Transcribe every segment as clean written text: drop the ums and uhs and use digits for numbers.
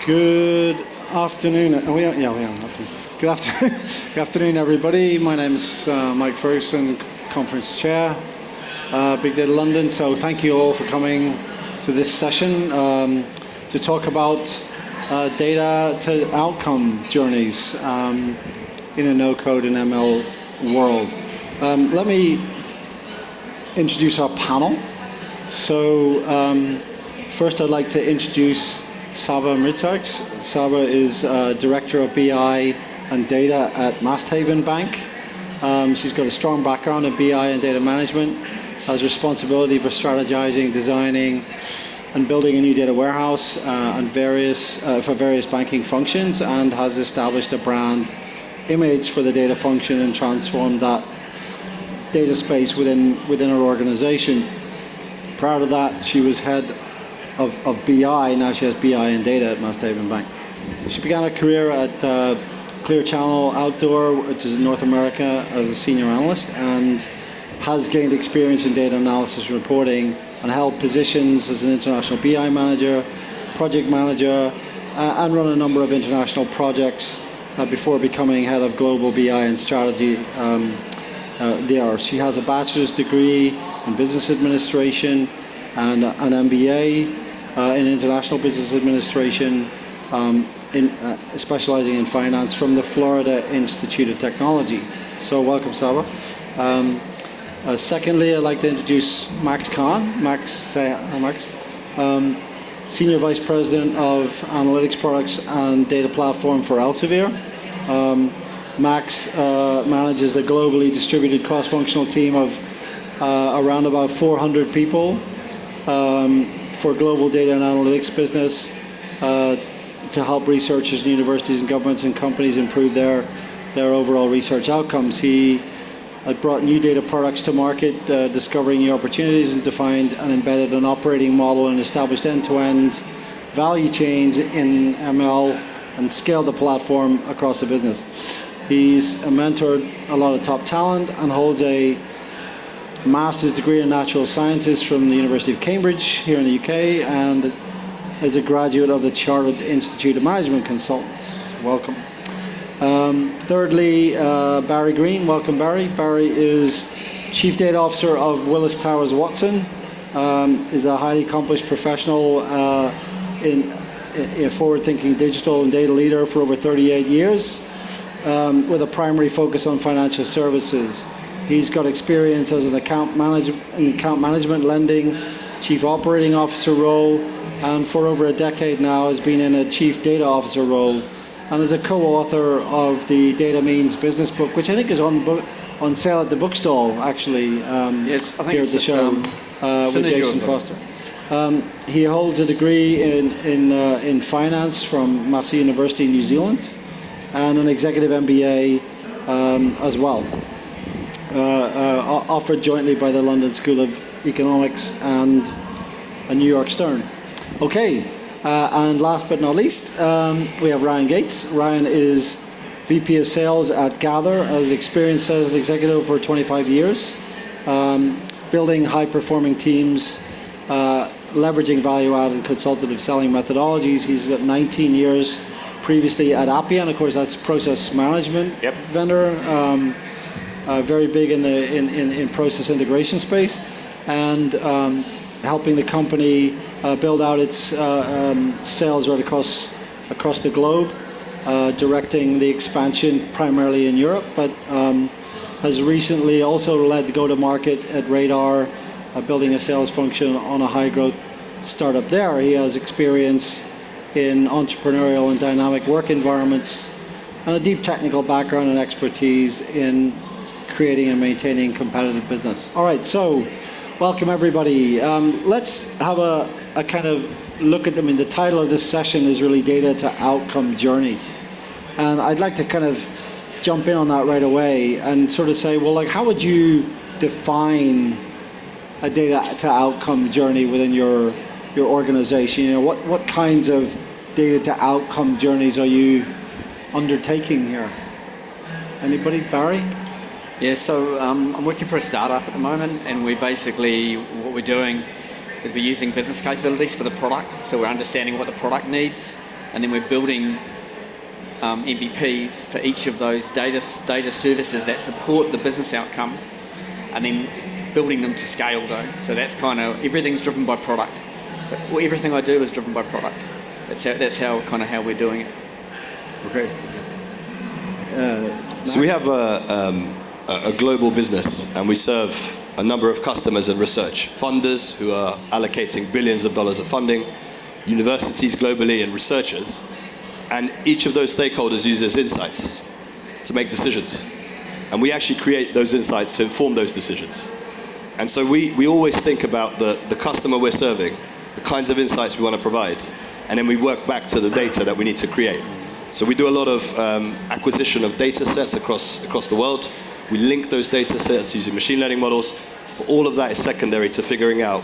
Good afternoon. We are afternoon. Good afternoon. Good afternoon, everybody. My name's Mike Ferguson, conference chair, Big Data London. So thank you all for coming to this session to talk about data to outcome journeys in a no-code and ML world. Let me introduce our panel. So first I'd like to introduce SABAHE MRIZAG. SABAHE is Director of BI and Data at Masthaven Bank. She's got a strong background in BI and data management, has responsibility for strategizing, designing, and building a new data warehouse for various banking functions, and has established a brand image for the data function and transformed that data space within her organization. Prior to that, she was head of BI. Now she has BI and data at Masthaven Bank. She began her career at Clear Channel Outdoor, which is in North America, as a senior analyst, and has gained experience in data analysis and reporting, and held positions as an international BI manager, project manager, and run a number of international projects before becoming head of global BI and strategy there. She has a bachelor's degree in business administration and an MBA in international business administration, specializing in finance from the Florida Institute of Technology. So welcome, SABAHE. Secondly, I'd like to introduce Max Khan. Max, say hi, Max. Senior Vice President of Analytics Products and Data Platform for Elsevier. Max manages a globally distributed cross-functional team of around about 400 people for global data and analytics business to help researchers and universities and governments and companies improve their overall research outcomes. He brought new data products to market, discovering new opportunities, and defined and embedded an operating model and established end-to-end value chains in ML and scaled the platform across the business. He's mentored a lot of top talent and holds a master's degree in natural sciences from the University of Cambridge here in the UK, and is a graduate of the Chartered Institute of Management Consultants. Welcome. Thirdly, Barry Green. Welcome, Barry. Barry is Chief Data Officer of Willis Towers Watson, is a highly accomplished professional in forward-thinking digital and data leader for over 38 years, with a primary focus on financial services. He's got experience as an account management, lending, chief operating officer role, and for over a decade now has been in a chief data officer role, and is a co-author of the Data Means business book, which I think is on sale at the bookstall, actually. Yes, I think here at the show with Jason Foster. He holds a degree in finance from Massey University in New Zealand, and an executive MBA as well, offered jointly by the London School of Economics and New York Stern. Okay, and last but not least, we have Ryan Gates. Ryan is VP of Sales at Gather, as an experienced sales executive for 25 years, building high-performing teams, leveraging value-add and consultative selling methodologies. He's got 19 years previously at Appian, of course, that's process management vendor, very big in process integration space, and helping the company build out its sales right across the globe, directing the expansion primarily in Europe, but has recently also led the go-to-market at Radar, building a sales function on a high-growth startup there. He has experience in entrepreneurial and dynamic work environments, and a deep technical background and expertise in creating and maintaining competitive business. All right, so welcome everybody. Let's have a kind of look at them. The title of this session is really Data to Outcome Journeys. And I'd like to kind of jump in on that right away and sort of say, well, like, how would you define a data to outcome journey within your organization? You know, what kinds of data to outcome journeys are you undertaking here? Anybody? Barry? Yeah, so I'm working for a startup at the moment, and what we're doing is we're using business capabilities for the product. So we're understanding what the product needs, and then we're building MVPs for each of those data services that support the business outcome, and then building them to scale though. So that's kind of, everything's driven by product. So everything I do is driven by product. That's how we're doing it. Okay. So we have a global business, and we serve a number of customers and research funders who are allocating billions of dollars of funding, universities globally, and researchers. And each of those stakeholders uses insights to make decisions. And we actually create those insights to inform those decisions. And so we always think about the customer we're serving, the kinds of insights we want to provide, and then we work back to the data that we need to create. So we do a lot of acquisition of data sets across the world. We link those data sets using machine learning models. But all of that is secondary to figuring out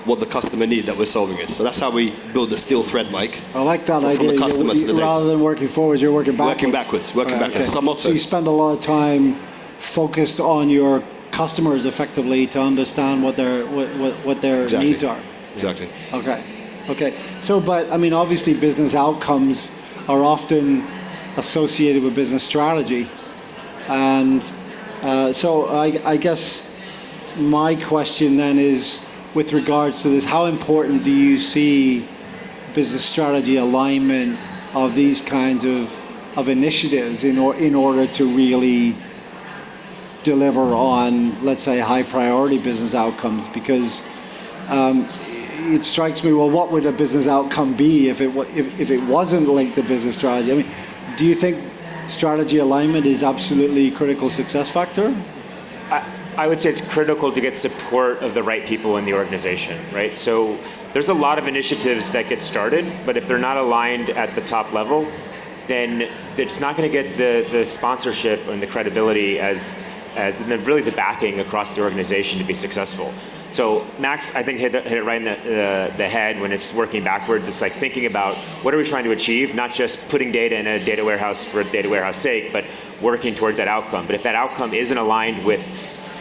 what the customer need that we're solving is. So that's how we build the steel thread, Mike. I like that idea. From the customer to the data. Rather than working forwards, you're working backwards. Working backwards. It's our motto. So you spend a lot of time focused on your customers effectively to understand what their needs are. Exactly. Okay. So, but I mean, obviously, business outcomes are often associated with business strategy, and so I guess my question then is, with regards to this, how important do you see business strategy alignment of these kinds of initiatives in order to really deliver on, let's say, high priority business outcomes? Because it strikes me, well, what would a business outcome be if it wasn't linked to business strategy? I mean, do you think strategy alignment is absolutely critical success factor? I would say it's critical to get support of the right people in the organization, right? So there's a lot of initiatives that get started, but if they're not aligned at the top level, then it's not going to get the sponsorship and the credibility as really the backing across the organization to be successful. So Max, I think, hit it right in the head when it's working backwards. It's like thinking about what are we trying to achieve, not just putting data in a data warehouse for data warehouse sake, but working towards that outcome. But if that outcome isn't aligned with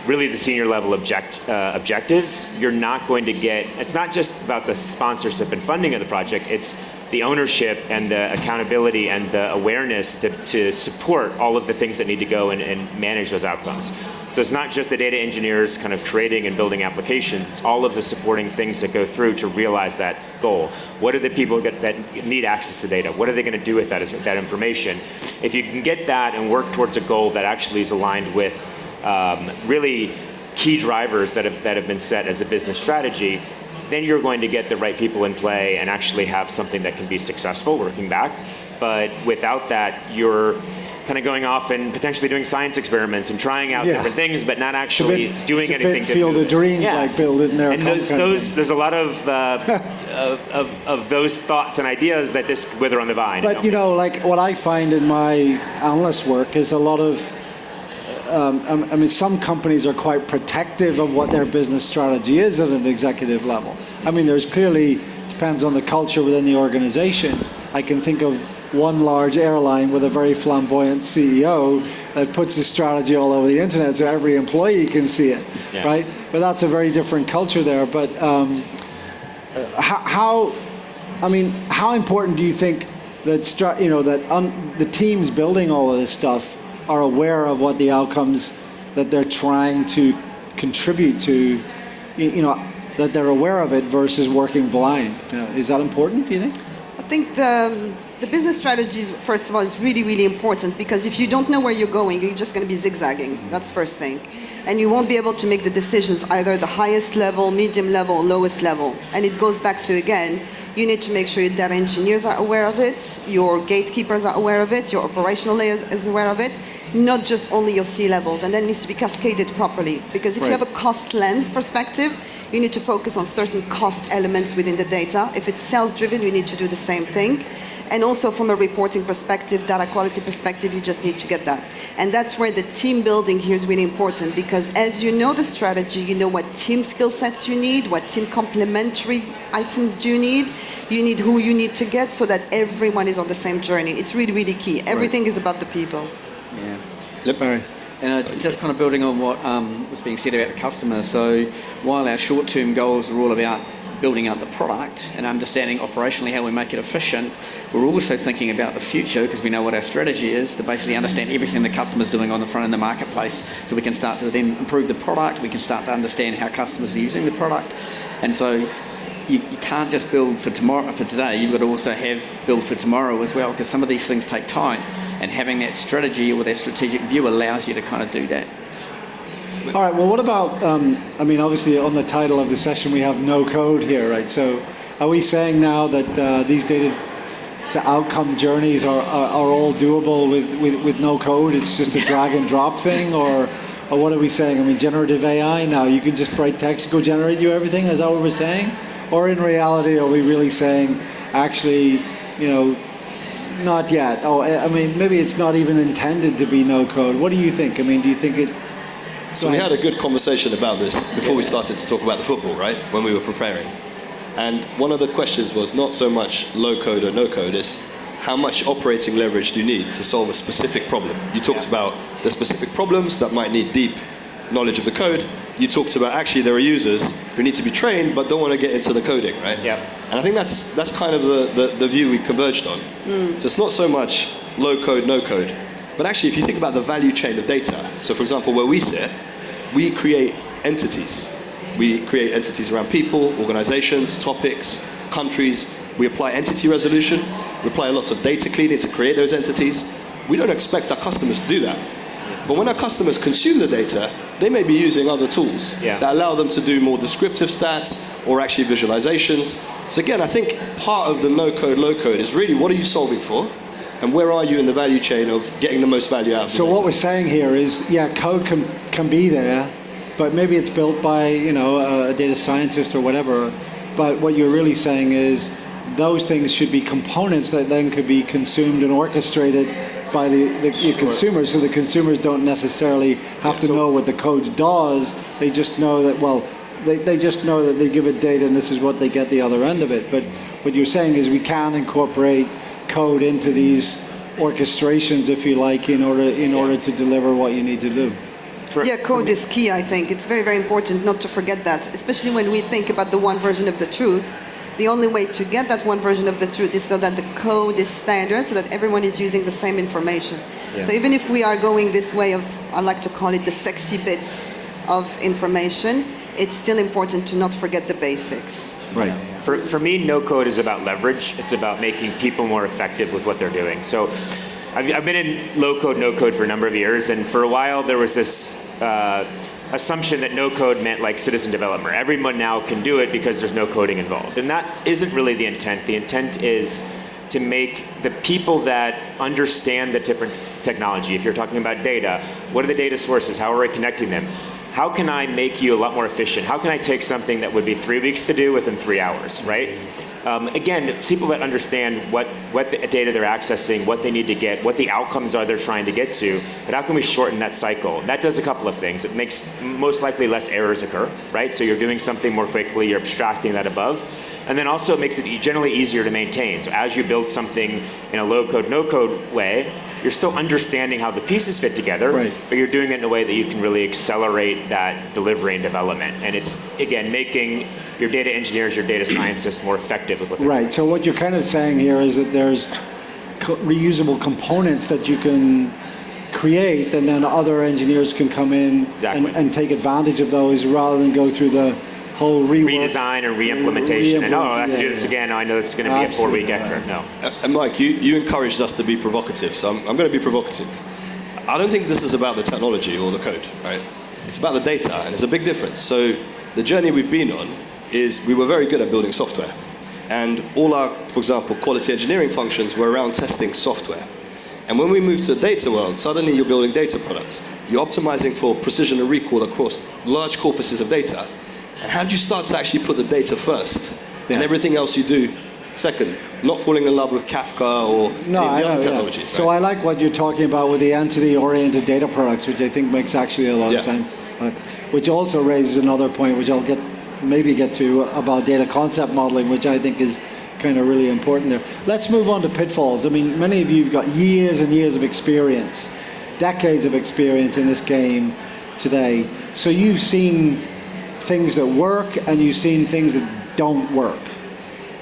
really the senior level objectives, you're not going to get, it's not just about the sponsorship and funding of the project, it's the ownership and the accountability and the awareness to support all of the things that need to go and manage those outcomes. So it's not just the data engineers kind of creating and building applications, it's all of the supporting things that go through to realize that goal. What are the people that need access to data? What are they going to do with that information? If you can get that and work towards a goal that actually is aligned with really key drivers that have been set as a business strategy, then you're going to get the right people in play and actually have something that can be successful working back. But without that, you're kind of going off and potentially doing science experiments and trying out different things, but not actually doing anything. It's a bit Field of Dreams, like build it in there. And there's a lot of those thoughts and ideas that just wither on the vine. But like what I find in my analyst work is a lot of I mean, some companies are quite protective of what their business strategy is at an executive level. I mean, there's clearly, depends on the culture within the organization. I can think of one large airline with a very flamboyant CEO that puts his strategy all over the internet so every employee can see it, right? But that's a very different culture there. But how important do you think that the teams building all of this stuff are aware of what the outcomes that they're trying to contribute to, that they're aware of it versus working blind? Is that important, do you think? I think the business strategy, first of all, is really, really important, because if you don't know where you're going, you're just going to be zigzagging. That's first thing. And you won't be able to make the decisions either the highest level, medium level, lowest level. And it goes back to, again, you need to make sure your data engineers are aware of it, your gatekeepers are aware of it, your operational layers is aware of it, not just only your C-levels. And that needs to be cascaded properly. Because if you have a cost lens perspective, you need to focus on certain cost elements within the data. If it's sales-driven, you need to do the same thing. And also from a reporting perspective, data quality perspective, you just need to get that. And that's where the team building here is really important, because as you know the strategy, you know what team skill sets you need, what team complementary items do you need who you need to get, so that everyone is on the same journey. It's really, really key. Everything is about the people. Yeah. Yep. Barry. And just kind of building on what was being said about the customer. So while our short-term goals are all about building out the product and understanding operationally how we make it efficient, we're also thinking about the future because we know what our strategy is to basically understand everything the customer's doing on the front of the marketplace, so we can start to then improve the product, we can start to understand how customers are using the product. And so you can't just build for tomorrow, for today, you've got to also have build for tomorrow as well, because some of these things take time, and having that strategy or that strategic view allows you to kind of do that. All right, well, what about, I mean, obviously on the title of the session we have no code here, right? So are we saying now that these data to outcome journeys are all doable with no code? It's just a drag and drop thing, or what are we saying? I mean, generative AI now, you can just write text, go generate you everything, is that what we're saying? Or in reality, are we really saying, actually, you know, not yet? Oh, I mean, maybe it's not even intended to be no code. What do you think? I mean, do you think it... So we had a good conversation about this before we started to talk about the football, right? When we were preparing. And one of the questions was not so much low code or no code, is how much operating leverage do you need to solve a specific problem? You talked about the specific problems that might need deep knowledge of the code. You talked about actually there are users who need to be trained but don't want to get into the coding, right? Yeah. And I think that's kind of the view we converged on. So it's not so much low code, no code, but actually if you think about the value chain of data, so for example where we sit, we create entities. We create entities around people, organizations, topics, countries. We apply entity resolution. We apply a lot of data cleaning to create those entities. We don't expect our customers to do that. But when our customers consume the data, they may be using other tools that allow them to do more descriptive stats or actually visualizations. So again, I think part of the no-code, low-code is really what are you solving for? And where are you in the value chain of getting the most value out of the So data? what we're saying here is, yeah, code can be there, but maybe it's built by, you know, a data scientist or whatever. But what you're really saying is those things should be components that then could be consumed and orchestrated by the consumers, so the consumers don't necessarily have to know what the code does. They just know that, well, they just know that they give it data and this is what they get the other end of it. But what you're saying is we can incorporate code into these orchestrations, if you like, in order to deliver what you need to do. Yeah, code is key, I think. It's very, very important not to forget that, especially when we think about the one version of the truth. The only way to get that one version of the truth is so that the code is standard, so that everyone is using the same information. Yeah. So even if we are going this way of, I like to call it the sexy bits of information, it's still important to not forget the basics. Right. For me, no code is about leverage. It's about making people more effective with what they're doing. So I've been in low code, no code for a number of years, and for a while there was this assumption that no code meant like citizen developer. Everyone now can do it because there's no coding involved. And that isn't really the intent. The intent is to make the people that understand the different technology, if you're talking about data, what are the data sources, how are we connecting them? How can I make you a lot more efficient? How can I take something that would be 3 weeks to do within 3 hours, right? Again, people that understand what the data they're accessing, what they need to get, what the outcomes are they're trying to get to, but how can we shorten that cycle? That does a couple of things. It makes most likely less errors occur, right? So you're doing something more quickly, you're abstracting that above. And then also it makes it generally easier to maintain. So as you build something in a low code, no code way, you're still understanding how the pieces fit together, but you're doing it in a way that you can really accelerate that delivery and development. And it's, again, making your data engineers, your data scientists more effective with what they're doing. So what you're kind of saying here is that there's reusable components that you can create, and then other engineers can come in and take advantage of those rather than go through the whole redesign and re-implementation, and I have to do this again. I know this is going to be a 4-week effort. No. And Mike, you encouraged us to be provocative, so I'm going to be provocative. I don't think this is about the technology or the code, right? It's about the data, and there's a big difference. So the journey we've been on is we were very good at building software, and all our, for example, quality engineering functions were around testing software. And when we moved to the data world, suddenly you're building data products. You're optimizing for precision and recall across large corpuses of data. And how do you start to actually put the data first and everything else you do second? Not falling in love with Kafka or the other technologies. Right? So I like what you're talking about with the entity-oriented data products, which I think makes actually a lot of sense. Which also raises another point, which I'll maybe get to, about data concept modeling, which I think is kind of really important there. Let's move on to pitfalls. I mean, many of you have got years and years of experience, decades of experience in this game today. So you've seen things that work, and you've seen things that don't work.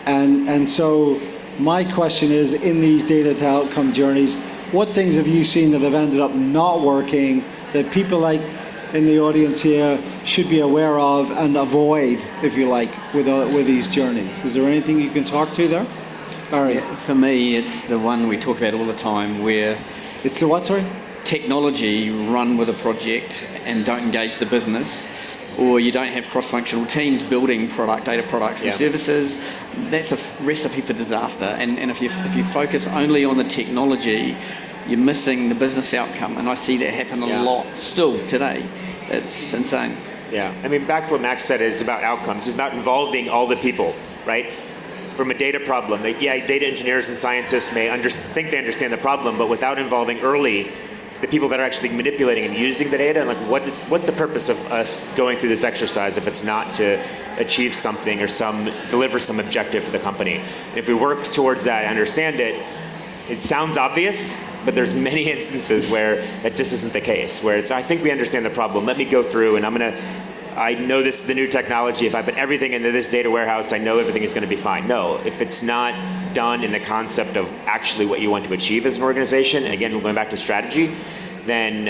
And so my question is, in these data to outcome journeys, what things have you seen that have ended up not working that people like in the audience here should be aware of and avoid, if you like, with these journeys? Is there anything you can talk to there? All right. Yeah, for me, it's the one we talk about all the time where... It's the what, sorry? Technology run with a project and don't engage the business, or you don't have cross-functional teams building data products and services. That's a recipe for disaster. And if you focus only on the technology, you're missing the business outcome. And I see that happen a lot still today. It's insane. Yeah, I mean, back to what Max said, it's about outcomes. It's about involving all the people, right? From a data problem, data engineers and scientists may think they understand the problem, but without involving early the people that are actually manipulating and using the data, and like what's the purpose of us going through this exercise if it's not to achieve something or deliver some objective for the company? And if we work towards that and understand it, it sounds obvious, but there's many instances where that just isn't the case, where it's, I think we understand the problem, let me go through and I know this is the new technology, if I put everything into this data warehouse, I know everything is going to be fine. No, if it's not done in the concept of actually what you want to achieve as an organization, and again, going back to strategy, then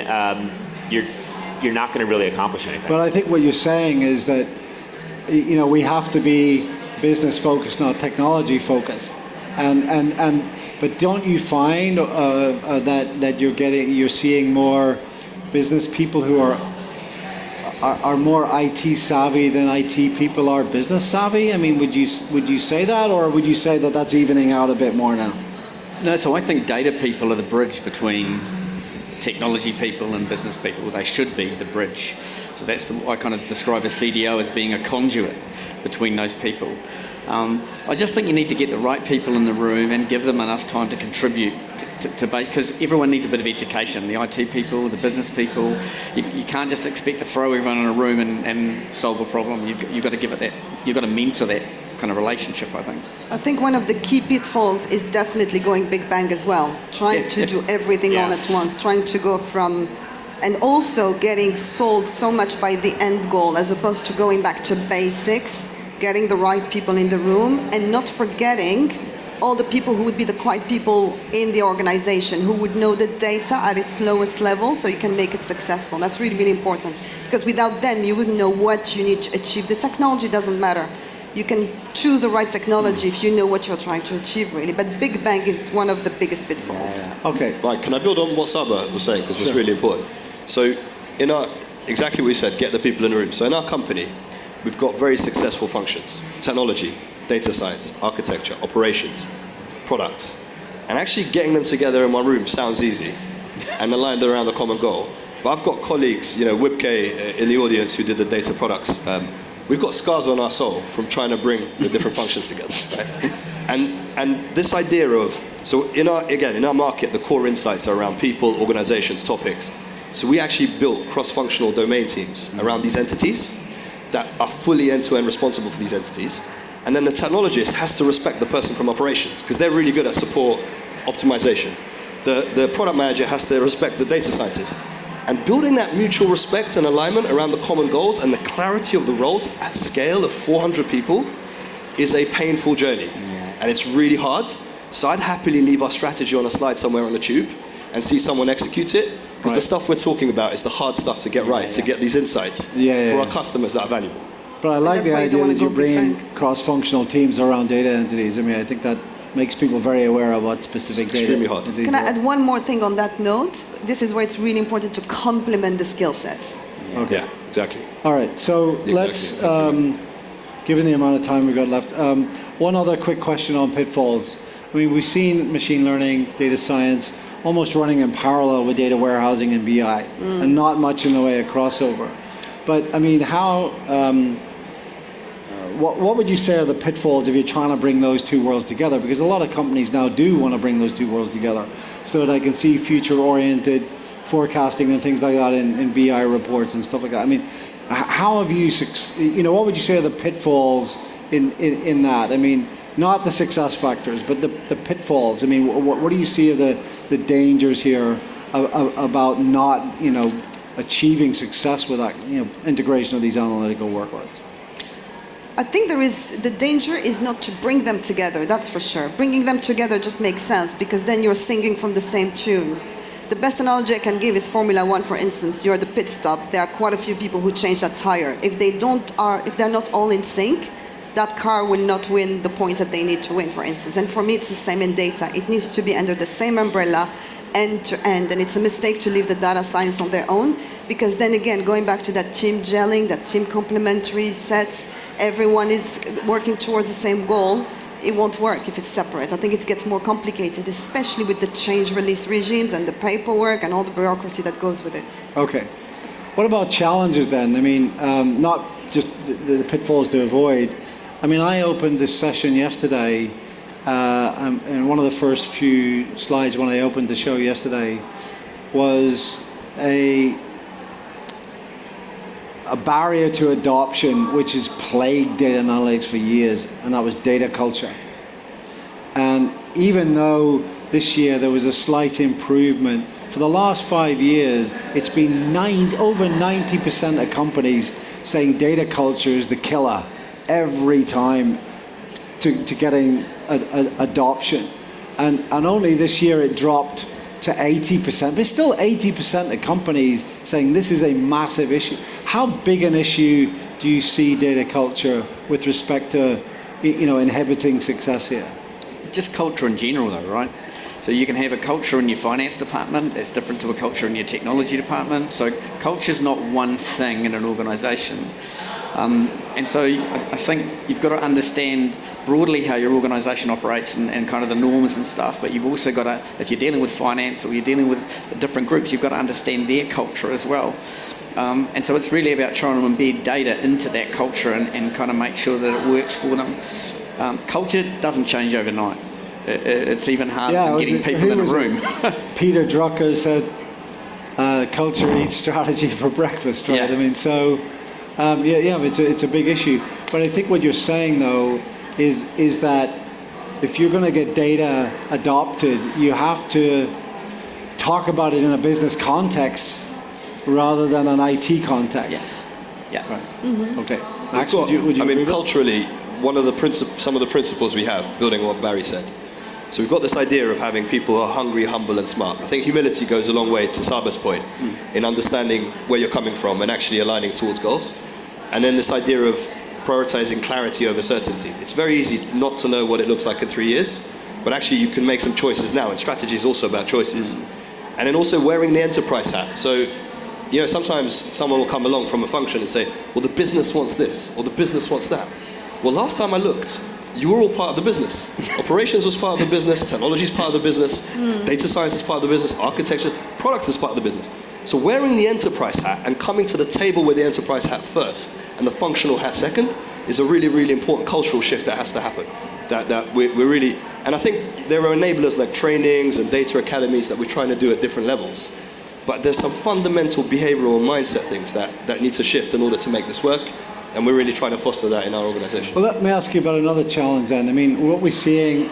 you're not going to really accomplish anything. But I think what you're saying is that, we have to be business focused, not technology focused. But don't you find that you're seeing more business people who are more IT savvy than IT people are business savvy? I mean, would you say that, or would you say that that's evening out a bit more now? No, so I think data people are the bridge between technology people and business people. They should be the bridge. So I kind of describe a CDO as being a conduit between those people. I just think you need to get the right people in the room and give them enough time to contribute because everyone needs a bit of education, the IT people, the business people. You can't just expect to throw everyone in a room and solve a problem. You've got to give it that, you've got to mentor that kind of relationship, I think. I think one of the key pitfalls is definitely going big bang as well, trying to do everything all at once, trying to go from, and also getting sold so much by the end goal as opposed to going back to basics, getting the right people in the room, and not forgetting all the people who would be the quiet people in the organization, who would know the data at its lowest level so you can make it successful. That's really, really important, because without them, you wouldn't know what you need to achieve. The technology doesn't matter. You can choose the right technology if you know what you're trying to achieve, really. But Big Bang is one of the biggest pitfalls. Okay. Right, can I build on what Sabahe was saying, because it's really important. So exactly what you said, get the people in the room. So in our company, we've got very successful functions: technology, data science, architecture, operations, product. And actually getting them together in one room sounds easy and aligned around a common goal. But I've got colleagues, Wibke in the audience who did the data products. We've got scars on our soul from trying to bring the different functions together. Right? And this idea of, so in our market, the core insights are around people, organizations, topics. So we actually built cross-functional domain teams around these entities that are fully end-to-end responsible for these entities. And then the technologist has to respect the person from operations, because they're really good at support optimization. The product manager has to respect the data scientist. And building that mutual respect and alignment around the common goals and the clarity of the roles at scale of 400 people is a painful journey. And it's really hard. So I'd happily leave our strategy on a slide somewhere on the tube and see someone execute it. Because the stuff we're talking about is the hard stuff to get right, to get these insights for our customers that are valuable. But I like the idea that you bring cross-functional teams around data entities. I mean, I think that makes people very aware of what specific data entities Can I add one more thing on that note? This is where it's really important to complement the skill sets. Okay. Yeah, exactly. All right, so let's, given the amount of time we've got left, one other quick question on pitfalls. I mean, we've seen machine learning, data science, almost running in parallel with data warehousing and BI, and not much in the way of crossover. But I mean, what would you say are the pitfalls if you're trying to bring those two worlds together? Because a lot of companies now do want to bring those two worlds together so that I can see future-oriented forecasting and things like that in BI reports and stuff like that. I mean, how have you, what would you say are the pitfalls in that? I mean, not the success factors, but the pitfalls. I mean, what do you see of the dangers here about not, achieving success with that, integration of these analytical workloads? I think the danger is not to bring them together, that's for sure. Bringing them together just makes sense because then you're singing from the same tune. The best analogy I can give is Formula One, for instance. You're at the pit stop. There are quite a few people who change that tire. If they're not all in sync, that car will not win the points that they need to win, for instance. And for me, it's the same in data. It needs to be under the same umbrella, end to end. And it's a mistake to leave the data science on their own, because then again, going back to that team gelling, that team complementary sets, everyone is working towards the same goal. It won't work if it's separate. I think it gets more complicated, especially with the change release regimes and the paperwork and all the bureaucracy that goes with it. Okay. What about challenges then? I mean, not just the pitfalls to avoid. I mean, I opened this session yesterday, and one of the first few slides when I opened the show yesterday was a barrier to adoption which has plagued data analytics for years, and that was data culture. And even though this year there was a slight improvement, for the last 5 years it's been over 90% of companies saying data culture is the killer every time to getting adoption. And only this year it dropped to 80%, but still 80% of companies saying this is a massive issue. How big an issue do you see data culture with respect to, inhibiting success here? Just culture in general though, right? So you can have a culture in your finance department that's different to a culture in your technology department. So culture's not one thing in an organization. And so I think you've got to understand broadly how your organisation operates and kind of the norms and stuff, but you've also got to, if you're dealing with finance or you're dealing with different groups, you've got to understand their culture as well. And so it's really about trying to embed data into that culture and kind of make sure that it works for them. Culture doesn't change overnight. It's even harder than getting people in a room. Peter Drucker said, culture eats strategy for breakfast, right? Yeah. I mean, so... it's a big issue. But I think what you're saying, though, is that if you're going to get data adopted, you have to talk about it in a business context rather than an IT context. Yes. Yeah. Right. Mm-hmm. Okay. Max, would you culturally, some of the principles we have, building on what Barry said. So we've got this idea of having people who are hungry, humble, and smart. I think humility goes a long way, to Saba's point, in understanding where you're coming from and actually aligning towards goals. And then this idea of prioritizing clarity over certainty. It's very easy not to know what it looks like in 3 years, but actually you can make some choices now, and strategy is also about choices. And then also wearing the enterprise hat. So, sometimes someone will come along from a function and say, well, the business wants this, or the business wants that. Well, last time I looked, you were all part of the business. Operations was part of the business, technology is part of the business, data science is part of the business, architecture, product is part of the business. So wearing the enterprise hat and coming to the table with the enterprise hat first and the functional hat second is a really, really important cultural shift that has to happen. That we're really, and I think there are enablers like trainings and data academies that we're trying to do at different levels. But there's some fundamental behavioral mindset things that need to shift in order to make this work. And we're really trying to foster that in our organization. Well, let me ask you about another challenge then. I mean, what we're seeing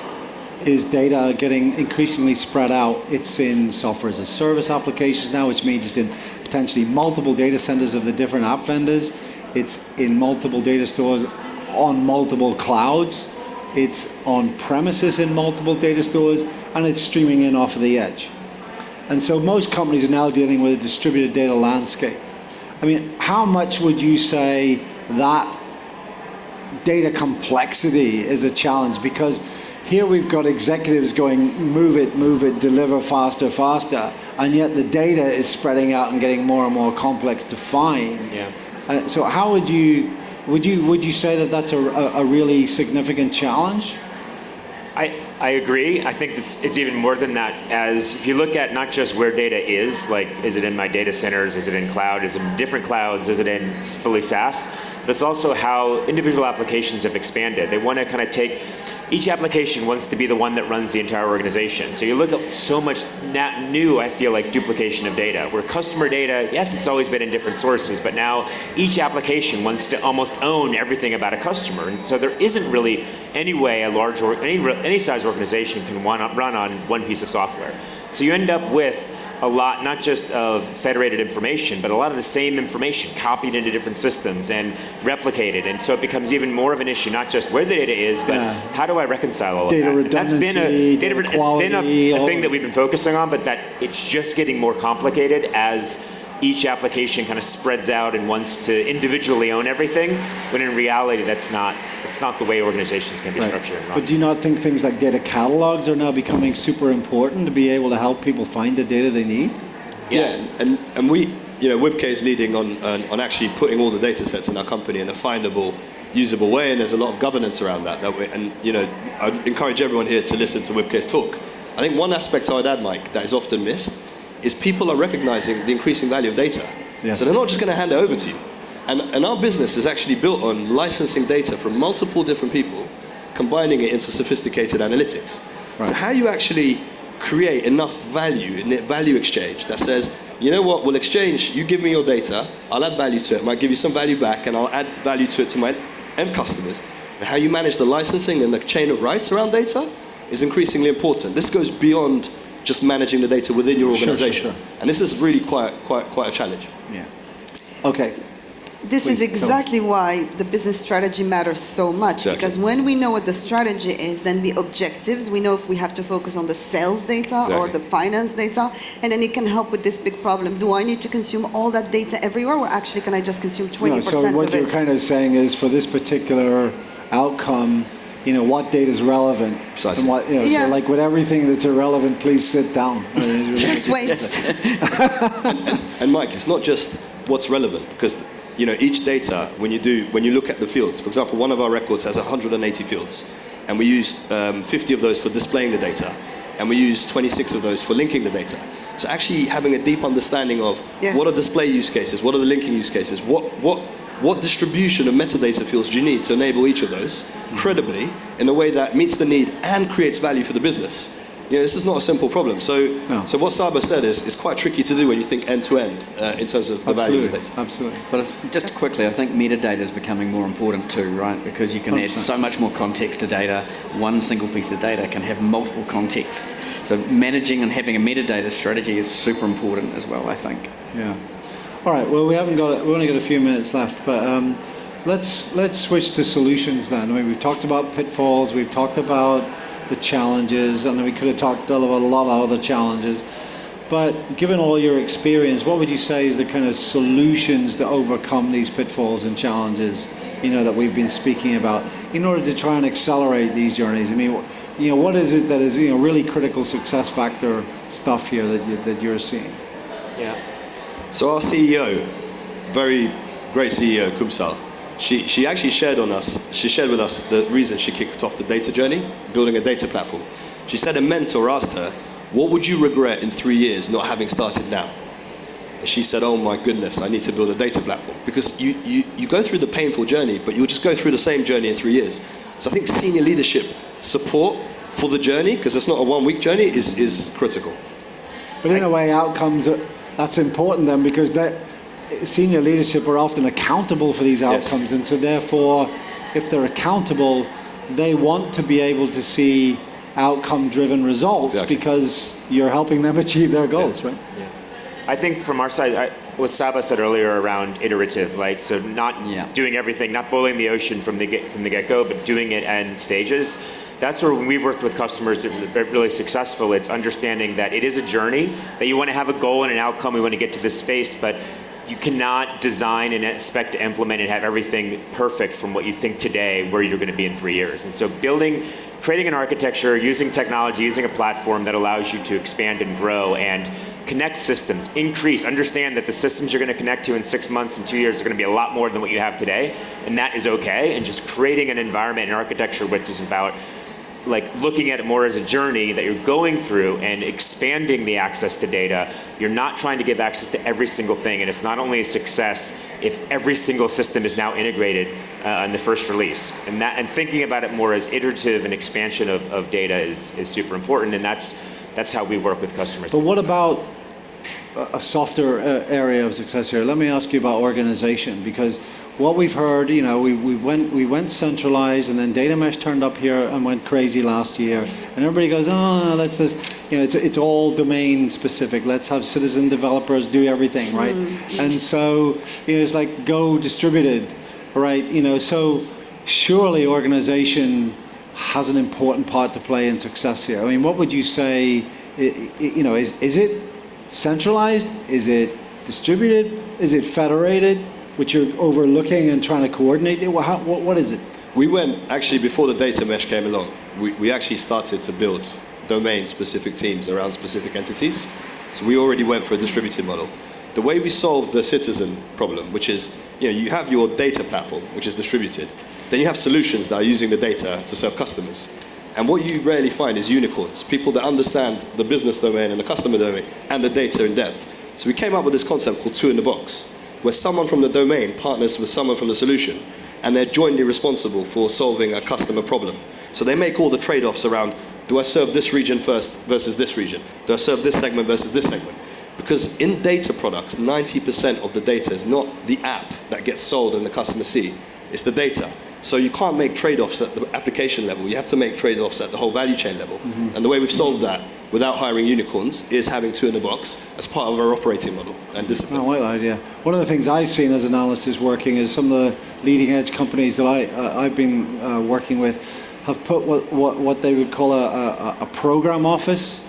is data getting increasingly spread out. It's in software as a service applications now, which means it's in potentially multiple data centers of the different app vendors. It's in multiple data stores on multiple clouds. It's on premises in multiple data stores, and it's streaming in off of the edge. And so most companies are now dealing with a distributed data landscape. I mean, how much would you say that data complexity is a challenge? Because here we've got executives going, move it, deliver faster, and yet the data is spreading out and getting more and more complex to find. Yeah. So how would you say that that's a really significant challenge? I agree. I think it's even more than that. As if you look at not just where data is, like is it in my data centers, is it in cloud, is it in different clouds, is it in fully SaaS, but it's also how individual applications have expanded. They want to kind of take, each application wants to be the one that runs the entire organization. So you look at so much new, I feel like, duplication of data, where customer data, yes, it's always been in different sources, but now each application wants to almost own everything about a customer. And so there isn't really any way a large, any size organization can run on one piece of software. So you end up with a lot, not just of federated information, but a lot of the same information copied into different systems and replicated. And so it becomes even more of an issue, not just where the data is, but how do I reconcile all of data that? Redundancy, And it's been a thing that we've been focusing on, but that it's just getting more complicated as each application kind of spreads out and wants to individually own everything, when in reality it's not the way organizations can be structured and run. But do you not think things like data catalogs are now becoming super important to be able to help people find the data they need? Yeah, and we, WebK is leading on actually putting all the data sets in our company in a findable, usable way, and there's a lot of governance around that. I'd encourage everyone here to listen to WebK's talk. I think one aspect I would add, Mike, that is often missed is people are recognizing the increasing value of data. Yes. So they're not just going to hand it over to you. And our business is actually built on licensing data from multiple different people, combining it into sophisticated analytics. Right. So how you actually create enough value in the value exchange that says, you know what, we'll exchange, you give me your data, I'll add value to it, I might give you some value back, and I'll add value to it to my end customers. And how you manage the licensing and the chain of rights around data is increasingly important. This goes beyond just managing the data within your organization. Sure. And this is really quite a challenge. Yeah. Okay. This is exactly why the business strategy matters so much. Exactly. Because when we know what the strategy is, then the objectives, we know if we have to focus on the sales data or the finance data, and then it can help with this big problem. Do I need to consume all that data everywhere, or actually can I just consume 20% of it? So what you're kind of saying is, for this particular outcome, what data is relevant. Precisely. And what, so like with everything that's irrelevant, please sit down. Just wait. And Mike, it's not just what's relevant, because each data, when you look at the fields, for example, one of our records has 180 fields, and we used 50 of those for displaying the data, and we used 26 of those for linking the data. So actually having a deep understanding of what are display use cases, what are the linking use cases, what distribution of metadata fields do you need to enable each of those credibly in a way that meets the need and creates value for the business? This is not a simple problem. So what Saba said is quite tricky to do when you think end to end in terms of the value of the data. Absolutely. But just quickly, I think metadata is becoming more important too, right? Because you can add so much more context to data. One single piece of data can have multiple contexts. So managing and having a metadata strategy is super important as well, I think. Yeah. All right. Well, we've only got a few minutes left, but let's switch to solutions then. I mean, we've talked about pitfalls. We've talked about the challenges, and we could have talked about a lot of other challenges. But given all your experience, what would you say is the kind of solutions to overcome these pitfalls and challenges, that we've been speaking about, in order to try and accelerate these journeys? I mean, what is it that is really critical success factor stuff here that you're seeing? Yeah. So our CEO, very great CEO, Kumsal, she actually shared with us the reason she kicked off the data journey, building a data platform. She said a mentor asked her, what would you regret in 3 years not having started now? And she said, oh my goodness, I need to build a data platform. Because you go through the painful journey, but you'll just go through the same journey in 3 years. So I think senior leadership support for the journey, because it's not a 1 week journey, is critical. But in a way, outcomes, that's important then, because senior leadership are often accountable for these outcomes, and so therefore, if they're accountable, they want to be able to see outcome-driven results because you're helping them achieve their goals, right? Yeah. I think from our side, what Saba said earlier around iterative, right? So not doing everything, not boiling the ocean from the get-go, but doing it in stages. That's where when we've worked with customers that are really successful, it's understanding that it is a journey, that you want to have a goal and an outcome, we want to get to this space, but you cannot design and expect to implement and have everything perfect from what you think today where you're going to be in 3 years. And so creating an architecture, using technology, using a platform that allows you to expand and grow and connect systems, understand that the systems you're going to connect to in 6 months and 2 years are going to be a lot more than what you have today, and that is okay, and just creating an environment and architecture which is about looking at it more as a journey that you're going through and expanding the access to data. You're not trying to give access to every single thing, and it's not only a success if every single system is now integrated in the first release. And thinking about it more as iterative and expansion of data is super important, and that's how we work with customers. But what about a softer area of success here? Let me ask you about organization, because what we've heard, you know, we went centralized, and then data mesh turned up here and went crazy last year, and everybody goes, oh, let's just, you know, it's all domain specific. Let's have citizen developers do everything, right? And so, you know, it's like go distributed, right? You know, so surely organization has an important part to play in success here. I mean, what would you say? You know, is it centralized? Is it distributed? Is it federated, which you're overlooking and trying to coordinate? What is it? We went, actually, before the data mesh came along, we actually started to build domain-specific teams around specific entities. So we already went for a distributed model. The way we solved the citizen problem, which is, you know, you have your data platform, which is distributed. Then you have solutions that are using the data to serve customers. And what you rarely find is unicorns, people that understand the business domain and the customer domain and the data in depth. So we came up with this concept called two in the box, where someone from the domain partners with someone from the solution, and they're jointly responsible for solving a customer problem. So they make all the trade-offs around, do I serve this region first versus this region? Do I serve this segment versus this segment? Because in data products, 90% of the data is not the app that gets sold and the customer see, it's the data. So you can't make trade-offs at the application level. You have to make trade-offs at the whole value chain level. And the way we've solved that without hiring unicorns is having two in the box as part of our operating model and discipline. I like that idea. One of the things I've seen as analysis working is some of the leading edge companies that I've been working with have put what they would call a program office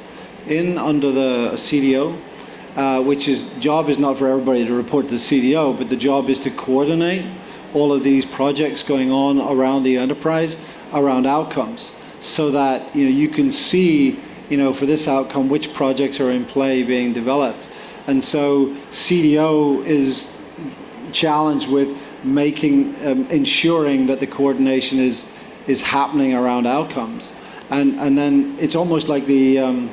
in under the CDO, which is job is not for everybody to report to the CDO, but the job is to coordinate all of these projects going on around the enterprise, around outcomes, so that, you know, you can see, you know, for this outcome, which projects are in play being developed. And so CDO is challenged with making, ensuring that the coordination is happening around outcomes. And then it's almost like the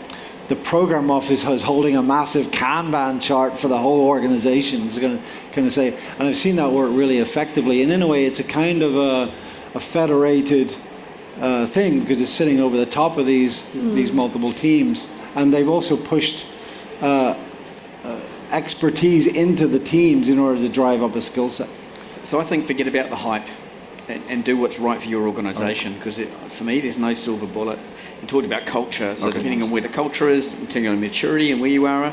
program office is holding a massive Kanban chart for the whole organization. It's going to kind of say, and I've seen that work really effectively. And in a way, it's a kind of a federated thing, because it's sitting over the top of these multiple teams. And they've also pushed expertise into the teams in order to drive up a skill set. So I think forget about the hype and do what's right for your organisation, because for me, there's no silver bullet. You talked about culture, so depending on where the culture is, depending on maturity and where you are,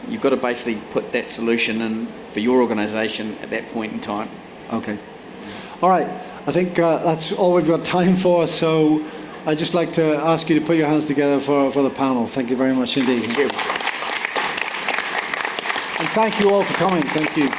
you've got to basically put that solution in for your organisation at that point in time. Okay. All right. I think that's all we've got time for, so I'd just like to ask you to put your hands together for the panel. Thank you very much indeed. Thank you. And thank you all for coming. Thank you.